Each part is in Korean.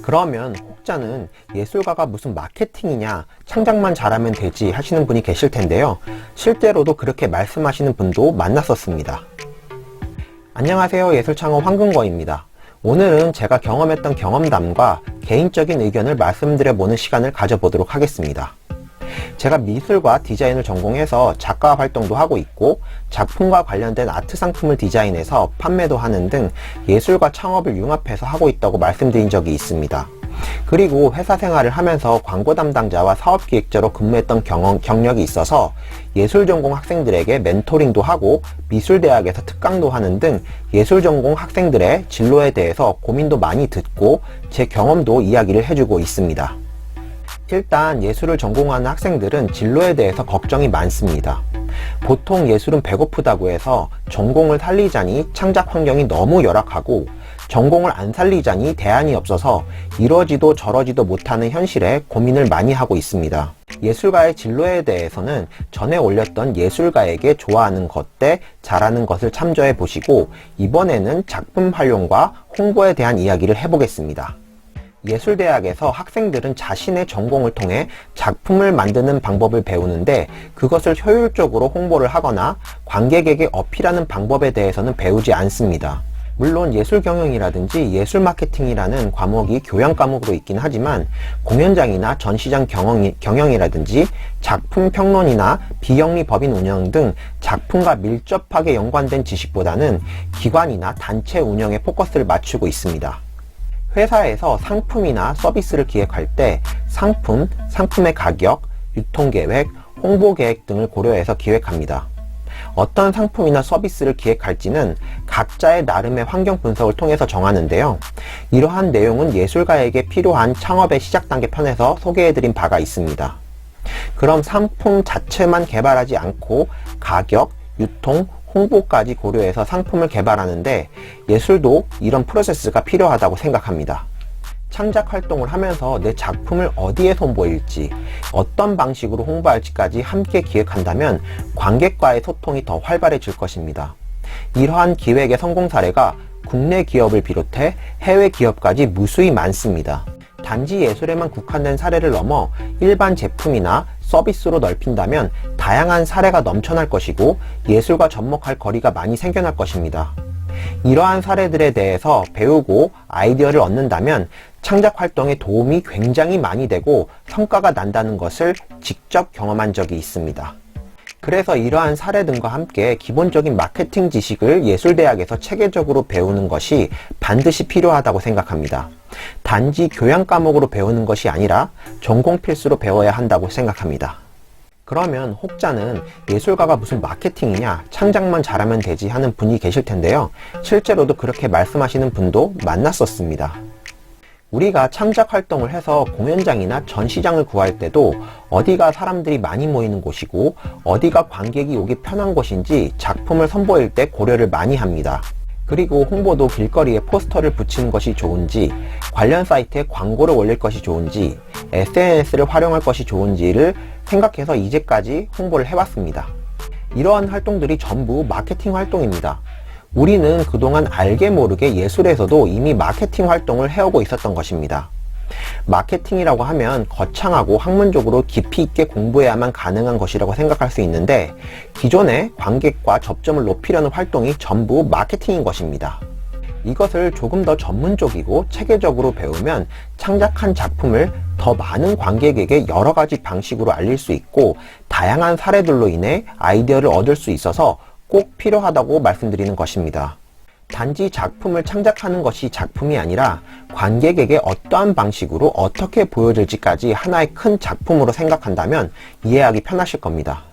그러면 혹자는 예술가가 무슨 마케팅이냐, 창작만 잘하면 되지 하시는 분이 계실 텐데요. 실제로도 그렇게 말씀하시는 분도 만났었습니다. 안녕하세요. 예술창업 황근거입니다. 오늘은 제가 경험했던 경험담과 개인적인 의견을 말씀드려보는 시간을 가져보도록 하겠습니다. 제가 미술과 디자인을 전공해서 작가 활동도 하고 있고 작품과 관련된 아트 상품을 디자인해서 판매도 하는 등 예술과 창업을 융합해서 하고 있다고 말씀드린 적이 있습니다. 그리고 회사 생활을 하면서 광고 담당자와 사업기획자로 근무했던 경력이 있어서 예술 전공 학생들에게 멘토링도 하고 미술대학에서 특강도 하는 등 예술 전공 학생들의 진로에 대해서 고민도 많이 듣고 제 경험도 이야기를 해주고 있습니다. 일단 예술을 전공하는 학생들은 진로에 대해서 걱정이 많습니다. 보통 예술은 배고프다고 해서 전공을 살리자니 창작 환경이 너무 열악하고 전공을 안 살리자니 대안이 없어서 이러지도 저러지도 못하는 현실에 고민을 많이 하고 있습니다. 예술가의 진로에 대해서는 전에 올렸던 예술가에게 좋아하는 것 대 잘하는 것을 참조해 보시고 이번에는 작품 활용과 홍보에 대한 이야기를 해보겠습니다. 예술대학에서 학생들은 자신의 전공을 통해 작품을 만드는 방법을 배우는데 그것을 효율적으로 홍보를 하거나 관객에게 어필하는 방법에 대해서는 배우지 않습니다. 물론 예술경영이라든지 예술마케팅이라는 과목이 교양 과목으로 있긴 하지만 공연장이나 전시장 경영이라든지 작품 평론이나 비영리 법인 운영 등 작품과 밀접하게 연관된 지식보다는 기관이나 단체 운영에 포커스를 맞추고 있습니다. 회사에서 상품이나 서비스를 기획할 때 상품, 상품의 가격, 유통계획, 홍보계획 등을 고려해서 기획합니다. 어떤 상품이나 서비스를 기획할지는 각자의 나름의 환경 분석을 통해서 정하는데요. 이러한 내용은 예술가에게 필요한 창업의 시작 단계 편에서 소개해드린 바가 있습니다. 그럼 상품 자체만 개발하지 않고 가격, 유통, 홍보까지 고려해서 상품을 개발하는데 예술도 이런 프로세스가 필요하다고 생각합니다. 창작 활동을 하면서 내 작품을 어디에 선보일지, 어떤 방식으로 홍보할지까지 함께 기획한다면 관객과의 소통이 더 활발해질 것입니다. 이러한 기획의 성공 사례가 국내 기업을 비롯해 해외 기업까지 무수히 많습니다. 단지 예술에만 국한된 사례를 넘어 일반 제품이나 서비스로 넓힌다면 다양한 사례가 넘쳐날 것이고 예술과 접목할 거리가 많이 생겨날 것입니다. 이러한 사례들에 대해서 배우고 아이디어를 얻는다면 창작 활동에 도움이 굉장히 많이 되고 성과가 난다는 것을 직접 경험한 적이 있습니다. 그래서 이러한 사례 등과 함께 기본적인 마케팅 지식을 예술대학에서 체계적으로 배우는 것이 반드시 필요하다고 생각합니다. 단지 교양 과목으로 배우는 것이 아니라 전공 필수로 배워야 한다고 생각합니다. 그러면 혹자는 예술가가 무슨 마케팅이냐, 창작만 잘하면 되지 하는 분이 계실 텐데요. 실제로도 그렇게 말씀하시는 분도 만났었습니다. 우리가 창작 활동을 해서 공연장이나 전시장을 구할 때도 어디가 사람들이 많이 모이는 곳이고 어디가 관객이 오기 편한 곳인지 작품을 선보일 때 고려를 많이 합니다. 그리고 홍보도 길거리에 포스터를 붙이는 것이 좋은지, 관련 사이트에 광고를 올릴 것이 좋은지, SNS를 활용할 것이 좋은지를 생각해서 이제까지 홍보를 해왔습니다. 이러한 활동들이 전부 마케팅 활동입니다. 우리는 그동안 알게 모르게 예술에서도 이미 마케팅 활동을 해오고 있었던 것입니다. 마케팅이라고 하면 거창하고 학문적으로 깊이 있게 공부해야만 가능한 것이라고 생각할 수 있는데 기존의 관객과 접점을 높이려는 활동이 전부 마케팅인 것입니다. 이것을 조금 더 전문적이고 체계적으로 배우면 창작한 작품을 더 많은 관객에게 여러 가지 방식으로 알릴 수 있고 다양한 사례들로 인해 아이디어를 얻을 수 있어서 꼭 필요하다고 말씀드리는 것입니다. 단지 작품을 창작하는 것이 작품이 아니라 관객에게 어떠한 방식으로 어떻게 보여질지까지 하나의 큰 작품으로 생각한다면 이해하기 편하실 겁니다.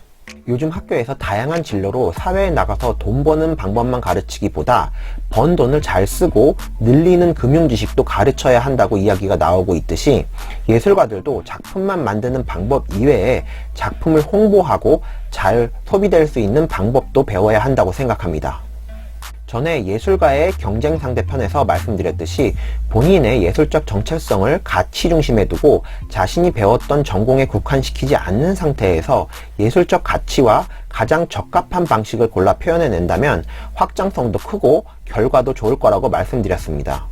요즘 학교에서 다양한 진로로 사회에 나가서 돈 버는 방법만 가르치기보다 번 돈을 잘 쓰고 늘리는 금융 지식도 가르쳐야 한다고 이야기가 나오고 있듯이 예술가들도 작품만 만드는 방법 이외에 작품을 홍보하고 잘 소비될 수 있는 방법도 배워야 한다고 생각합니다. 전에 예술가의 경쟁 상대 편에서 말씀드렸듯이 본인의 예술적 정체성을 가치 중심에 두고 자신이 배웠던 전공에 국한시키지 않는 상태에서 예술적 가치와 가장 적합한 방식을 골라 표현해낸다면 확장성도 크고 결과도 좋을 거라고 말씀드렸습니다.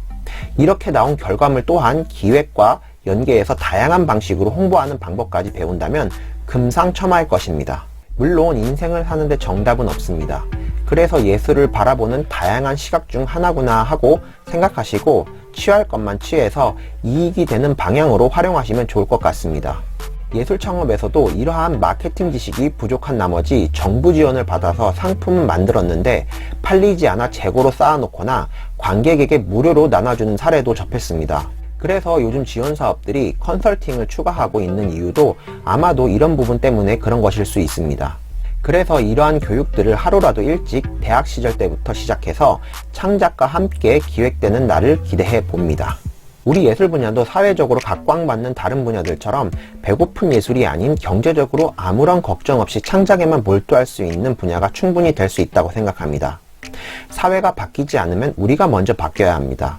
이렇게 나온 결과물 또한 기획과 연계해서 다양한 방식으로 홍보하는 방법까지 배운다면 금상첨화일 것입니다. 물론 인생을 사는데 정답은 없습니다. 그래서 예술을 바라보는 다양한 시각 중 하나구나 하고 생각하시고 취할 것만 취해서 이익이 되는 방향으로 활용하시면 좋을 것 같습니다. 예술 창업에서도 이러한 마케팅 지식이 부족한 나머지 정부 지원을 받아서 상품을 만들었는데 팔리지 않아 재고로 쌓아놓거나 관객에게 무료로 나눠주는 사례도 접했습니다. 그래서 요즘 지원 사업들이 컨설팅을 추가하고 있는 이유도 아마도 이런 부분 때문에 그런 것일 수 있습니다. 그래서 이러한 교육들을 하루라도 일찍 대학 시절 때부터 시작해서 창작과 함께 기획되는 날을 기대해 봅니다. 우리 예술 분야도 사회적으로 각광받는 다른 분야들처럼 배고픈 예술이 아닌 경제적으로 아무런 걱정 없이 창작에만 몰두할 수 있는 분야가 충분히 될 수 있다고 생각합니다. 사회가 바뀌지 않으면 우리가 먼저 바뀌어야 합니다.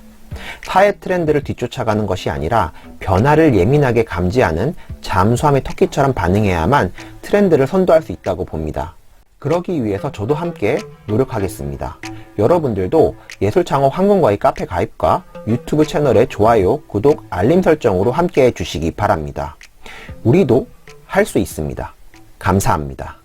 사회 트렌드를 뒤쫓아가는 것이 아니라 변화를 예민하게 감지하는 잠수함의 토끼처럼 반응해야만 트렌드를 선도할 수 있다고 봅니다. 그러기 위해서 저도 함께 노력하겠습니다. 여러분들도 예술창업 황금과의 카페 가입과 유튜브 채널의 좋아요, 구독, 알림 설정으로 함께 해주시기 바랍니다. 우리도 할 수 있습니다. 감사합니다.